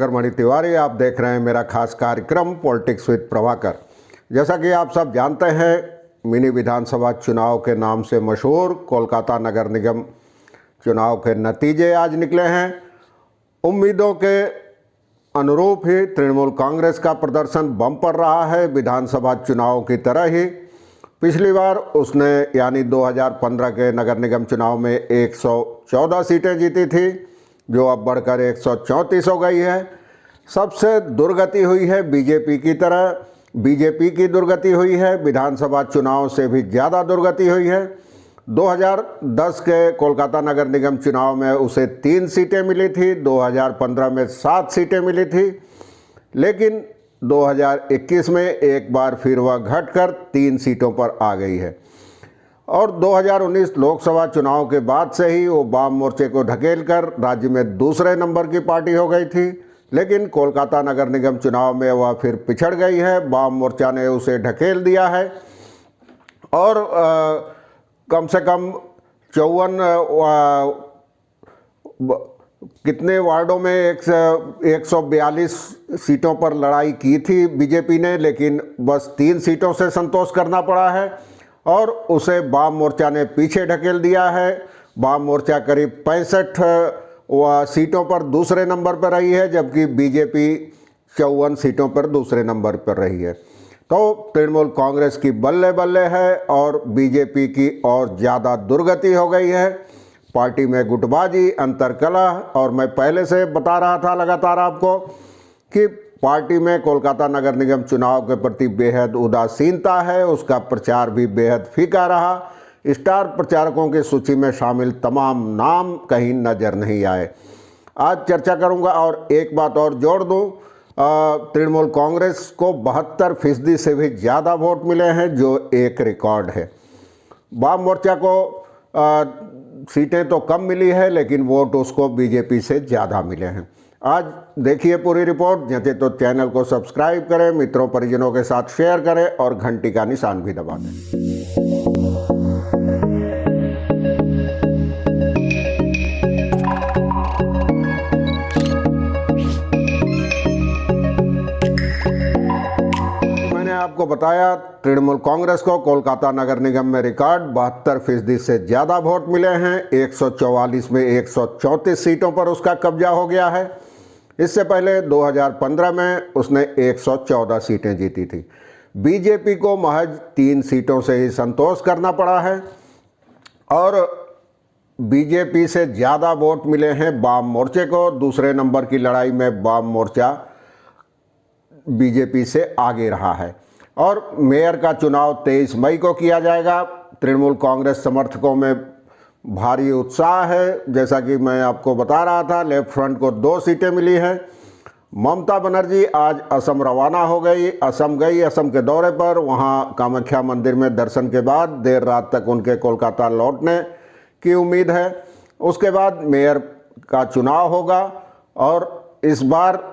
प्रभाकर मणि तिवारी। आप देख रहे हैं मेरा खास कार्यक्रम पॉलिटिक्स विद प्रभाकर। जैसा कि आप सब जानते हैं, मिनी विधानसभा चुनाव के नाम से मशहूर कोलकाता नगर निगम चुनाव के नतीजे आज निकले हैं। उम्मीदों के अनुरूप ही तृणमूल कांग्रेस का प्रदर्शन बम्पर रहा है। विधानसभा चुनाव की तरह ही पिछली बार उसने यानी 2015 के नगर निगम चुनाव में 114 सीटें जीती थी, जो अब बढ़कर 134 हो गई है। सबसे दुर्गति हुई है बीजेपी की तरह, बीजेपी की दुर्गति हुई है। विधानसभा चुनाव से भी ज़्यादा दुर्गति हुई है। 2010 के कोलकाता नगर निगम चुनाव में उसे 3 सीटें मिली थी, 2015 में 7 सीटें मिली थी, लेकिन 2021 में एक बार फिर वह घटकर 3 सीटों पर आ गई है। और 2019 लोकसभा चुनाव के बाद से ही वो वाम मोर्चे को ढकेलकर राज्य में दूसरे नंबर की पार्टी हो गई थी, लेकिन कोलकाता नगर निगम चुनाव में वह फिर पिछड़ गई है। वाम मोर्चा ने उसे ढकेल दिया है और कम से कम 54 कितने वार्डों में 142 सीटों पर लड़ाई की थी बीजेपी ने, लेकिन बस 3 सीटों से संतोष करना पड़ा है और उसे वाम मोर्चा ने पीछे ढकेल दिया है। वाम मोर्चा करीब 65 सीटों पर दूसरे नंबर पर रही है, जबकि बीजेपी 54 सीटों पर दूसरे नंबर पर रही है। तो तृणमूल कांग्रेस की बल्ले बल्ले है और बीजेपी की और ज़्यादा दुर्गति हो गई है। पार्टी में गुटबाजी, अंतरकलह, और मैं पहले से बता रहा था लगातार आपको कि पार्टी में कोलकाता नगर निगम चुनाव के प्रति बेहद उदासीनता है। उसका प्रचार भी बेहद फीका रहा। स्टार प्रचारकों की सूची में शामिल तमाम नाम कहीं नज़र नहीं आए। आज चर्चा करूंगा और एक बात और जोड़ दूं, तृणमूल कांग्रेस को 72% से भी ज़्यादा वोट मिले हैं, जो एक रिकॉर्ड है। वाम मोर्चा को सीटें तो कम मिली है, लेकिन वोट उसको बीजेपी से ज़्यादा मिले हैं। आज देखिए पूरी रिपोर्ट। जैसे तो चैनल को सब्सक्राइब करें, मित्रों परिजनों के साथ शेयर करें और घंटी का निशान भी दबा दें। आपको बताया तृणमूल कांग्रेस को कोलकाता नगर निगम में रिकॉर्ड 72% से ज़्यादा वोट मिले हैं। 144 में 134 सीटों पर उसका कब्जा हो गया है। इससे पहले 2015 में उसने 114 सीटें जीती थी। बीजेपी को महज 3 सीटों से ही संतोष करना पड़ा है और बीजेपी से ज़्यादा वोट मिले हैं वाम मोर्चे को। दूसरे नंबर की लड़ाई में वाम मोर्चा बीजेपी से आगे रहा है। और मेयर का चुनाव 23 मई को किया जाएगा। तृणमूल कांग्रेस समर्थकों में भारी उत्साह है। जैसा कि मैं आपको बता रहा था, लेफ्ट फ्रंट को 2 सीटें मिली हैं। ममता बनर्जी आज असम रवाना हो गई, असम गई, असम के दौरे पर। वहां कामाख्या मंदिर में दर्शन के बाद देर रात तक उनके कोलकाता लौटने की उम्मीद है। उसके बाद मेयर का चुनाव होगा और इस बार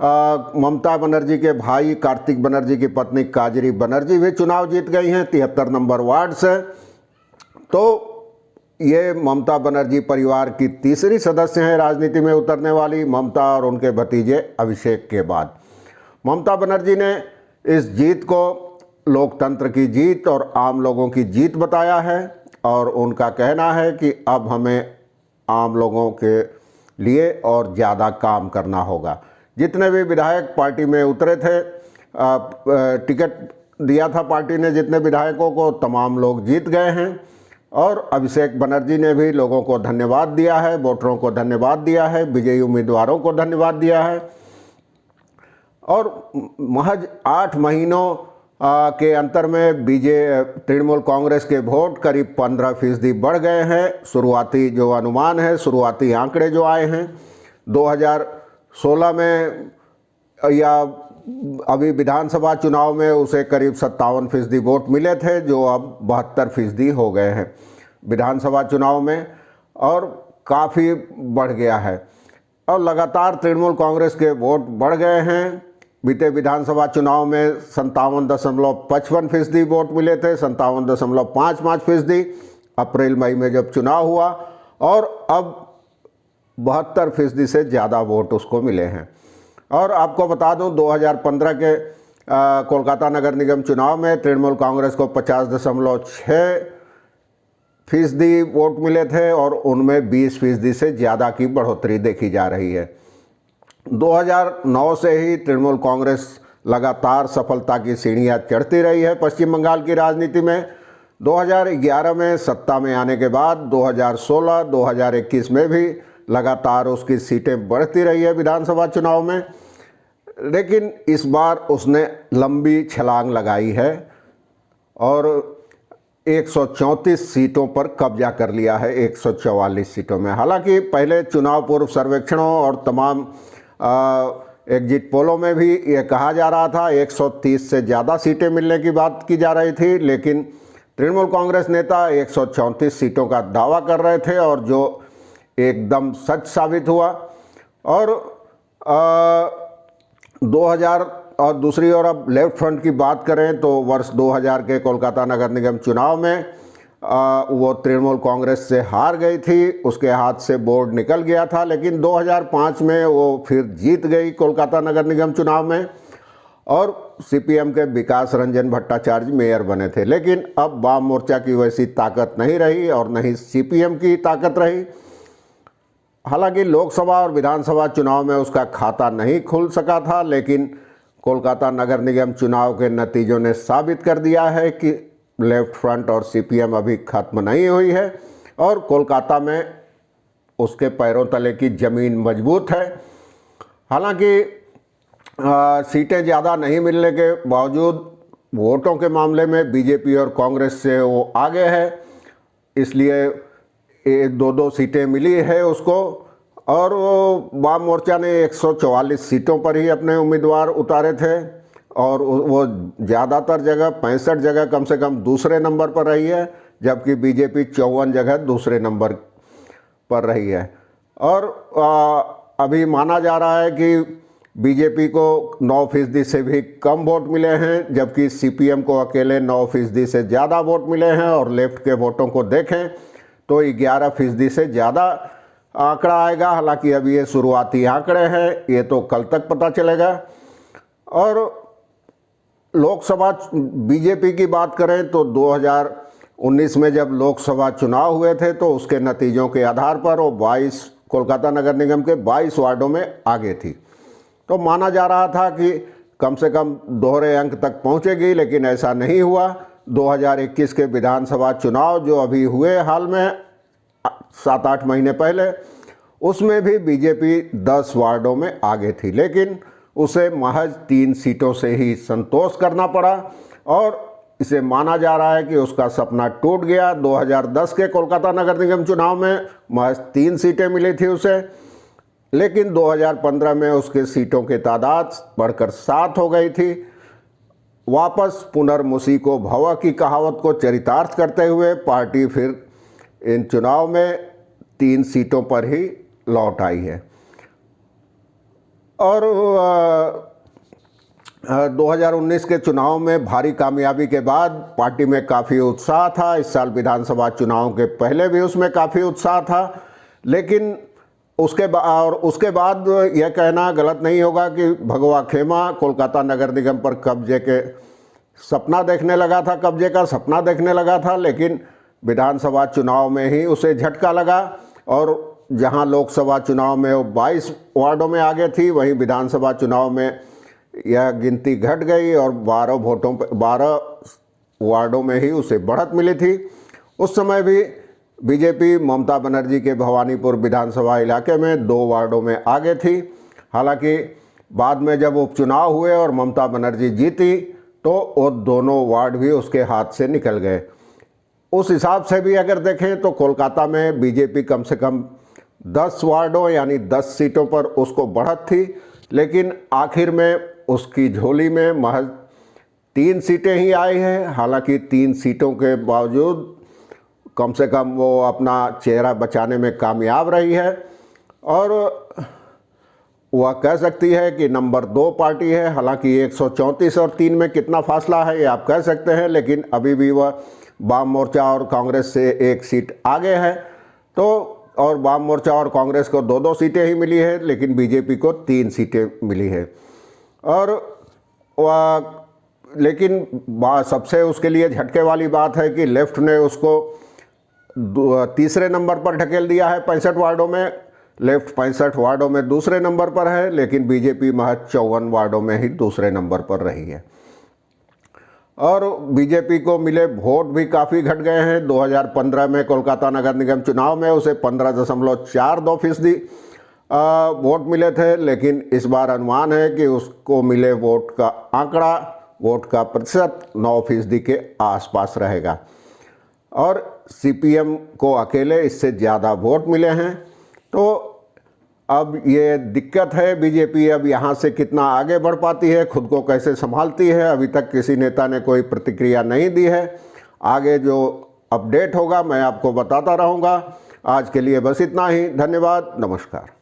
ममता बनर्जी के भाई कार्तिक बनर्जी की पत्नी काजरी बनर्जी भी चुनाव जीत गई हैं 73 नंबर वार्ड से। तो ये ममता बनर्जी परिवार की तीसरी सदस्य हैं राजनीति में उतरने वाली, ममता और उनके भतीजे अभिषेक के बाद। ममता बनर्जी ने इस जीत को लोकतंत्र की जीत और आम लोगों की जीत बताया है और उनका कहना है कि अब हमें आम लोगों के लिए और ज़्यादा काम करना होगा। जितने भी विधायक पार्टी में उतरे थे, टिकट दिया था पार्टी ने जितने विधायकों को, तमाम लोग जीत गए हैं। और अभिषेक बनर्जी ने भी लोगों को धन्यवाद दिया है, वोटरों को धन्यवाद दिया है, विजयी उम्मीदवारों को धन्यवाद दिया है। और महज 8 महीनों के अंतर में तृणमूल कांग्रेस के वोट करीब 15% बढ़ गए हैं। शुरुआती जो अनुमान है, शुरुआती आंकड़े जो आए हैं 2016 में या अभी विधानसभा चुनाव में उसे करीब 57% वोट मिले थे, जो अब 72% हो गए हैं विधानसभा चुनाव में, और काफ़ी बढ़ गया है। और लगातार तृणमूल कांग्रेस के वोट बढ़ गए हैं। बीते विधानसभा चुनाव में 57.55% वोट मिले थे, 57.55% अप्रैल मई में जब चुनाव हुआ, और अब 72% से ज़्यादा वोट उसको मिले हैं। और आपको बता दूं 2015 के कोलकाता नगर निगम चुनाव में तृणमूल कांग्रेस को 50.6% वोट मिले थे और उनमें 20% से ज़्यादा की बढ़ोतरी देखी जा रही है। 2009 से ही तृणमूल कांग्रेस लगातार सफलता की सीढ़ियां चढ़ती रही है पश्चिम बंगाल की राजनीति में। 2011 में सत्ता में आने के बाद 2016, 2021 में भी लगातार उसकी सीटें बढ़ती रही है विधानसभा चुनाव में, लेकिन इस बार उसने लंबी छलांग लगाई है और 134 सीटों पर कब्जा कर लिया है 144 सीटों में। हालांकि पहले चुनाव पूर्व सर्वेक्षणों और तमाम एग्जिट पोलों में भी ये कहा जा रहा था 130 से ज़्यादा सीटें मिलने की बात की जा रही थी, लेकिन तृणमूल कांग्रेस नेता 134 सीटों का दावा कर रहे थे और जो एकदम सच साबित हुआ। और 2000 और दूसरी ओर अब लेफ्ट फ्रंट की बात करें तो वर्ष 2000 के कोलकाता नगर निगम चुनाव में वो तृणमूल कांग्रेस से हार गई थी, उसके हाथ से बोर्ड निकल गया था, लेकिन 2005 में वो फिर जीत गई कोलकाता नगर निगम चुनाव में और सीपीएम के विकास रंजन भट्टाचार्य मेयर बने थे। लेकिन अब वाम मोर्चा की वैसी ताकत नहीं रही और न ही सीपीएम की ताकत रही। हालांकि लोकसभा और विधानसभा चुनाव में उसका खाता नहीं खुल सका था, लेकिन कोलकाता नगर निगम चुनाव के नतीजों ने साबित कर दिया है कि लेफ्ट फ्रंट और सीपीएम अभी खत्म नहीं हुई है और कोलकाता में उसके पैरों तले की ज़मीन मजबूत है। हालांकि सीटें ज़्यादा नहीं मिलने के बावजूद वोटों के मामले में बीजेपी और कांग्रेस से वो आगे है, इसलिए 2-2 सीटें मिली है उसको। और वाम मोर्चा ने 144 सीटों पर ही अपने उम्मीदवार उतारे थे और वो ज़्यादातर जगह 65 जगह कम से कम दूसरे नंबर पर रही है, जबकि बीजेपी 54 जगह दूसरे नंबर पर रही है। और अभी माना जा रहा है कि बीजेपी को 9% से भी कम वोट मिले हैं, जबकि सीपीएम को अकेले 9% से ज़्यादा वोट मिले हैं और लेफ्ट के वोटों को देखें तो 11% से ज़्यादा आंकड़ा आएगा। हालांकि अभी ये शुरुआती आंकड़े हैं, ये तो कल तक पता चलेगा। और लोकसभा बीजेपी की बात करें तो 2019 में जब लोकसभा चुनाव हुए थे तो उसके नतीजों के आधार पर वो 22 कोलकाता नगर निगम के 22 वार्डों में आगे थी, तो माना जा रहा था कि कम से कम दोहरे अंक तक पहुंचेगी, लेकिन ऐसा नहीं हुआ। 2021 के विधानसभा चुनाव जो अभी हुए हाल में 7-8 महीने पहले, उसमें भी बीजेपी 10 वार्डों में आगे थी, लेकिन उसे महज 3 सीटों से ही संतोष करना पड़ा और इसे माना जा रहा है कि उसका सपना टूट गया। 2010 के कोलकाता नगर निगम चुनाव में महज 3 सीटें मिली थी उसे, लेकिन 2015 में उसके सीटों की तादाद बढ़कर 7 हो गई थी। वापस पुनर्मुसी को भव की कहावत को चरितार्थ करते हुए पार्टी फिर इन चुनाव में 3 सीटों पर ही लौट आई है। और 2019 के चुनाव में भारी कामयाबी के बाद पार्टी में काफ़ी उत्साह था। इस साल विधानसभा चुनाव के पहले भी उसमें काफ़ी उत्साह था, लेकिन उसके बाद यह कहना गलत नहीं होगा कि भगवा खेमा कोलकाता नगर निगम पर कब्जे का सपना देखने लगा था, लेकिन विधानसभा चुनाव में ही उसे झटका लगा और जहां लोकसभा चुनाव में वो 22 वार्डों में आगे थी, वहीं विधानसभा चुनाव में यह गिनती घट गई और 12 वार्डों में ही उसे बढ़त मिली थी। उस समय भी बीजेपी ममता बनर्जी के भवानीपुर विधानसभा इलाके में 2 वार्डों में आगे थी। हालांकि बाद में जब उपचुनाव हुए और ममता बनर्जी जीती तो वो दोनों वार्ड भी उसके हाथ से निकल गए। उस हिसाब से भी अगर देखें तो कोलकाता में बीजेपी कम से कम 10 वार्डों यानी 10 सीटों पर उसको बढ़त थी, लेकिन आखिर में उसकी झोली में महज 3 सीटें ही आई हैं। हालांकि 3 सीटों के बावजूद कम से कम वो अपना चेहरा बचाने में कामयाब रही है और वह कह सकती है कि नंबर 2 पार्टी है। हालांकि 134 और 3 में कितना फासला है ये आप कह सकते हैं, लेकिन अभी भी वह वाम मोर्चा और कांग्रेस से 1 सीट आगे है। तो और वाम मोर्चा और कांग्रेस को 2-2 सीटें ही मिली है, लेकिन बीजेपी को 3 सीटें मिली है। और लेकिन सबसे उसके लिए झटके वाली बात है कि लेफ्ट ने उसको तीसरे नंबर पर ढकेल दिया है 65 वार्डों में। लेफ्ट 65 वार्डों में दूसरे नंबर पर है, लेकिन बीजेपी महज 54 वार्डों में ही दूसरे नंबर पर रही है। और बीजेपी को मिले वोट भी काफ़ी घट गए हैं। 2015 में कोलकाता नगर निगम चुनाव में उसे 15.42% वोट मिले थे, लेकिन इस बार अनुमान है कि उसको मिले वोट का आंकड़ा, वोट का प्रतिशत 9% के आसपास रहेगा। और सीपीएम को अकेले इससे ज़्यादा वोट मिले हैं। तो अब ये दिक्कत है, बीजेपी अब यहाँ से कितना आगे बढ़ पाती है, खुद को कैसे संभालती है। अभी तक किसी नेता ने कोई प्रतिक्रिया नहीं दी है। आगे जो अपडेट होगा मैं आपको बताता रहूँगा। आज के लिए बस इतना ही। धन्यवाद, नमस्कार।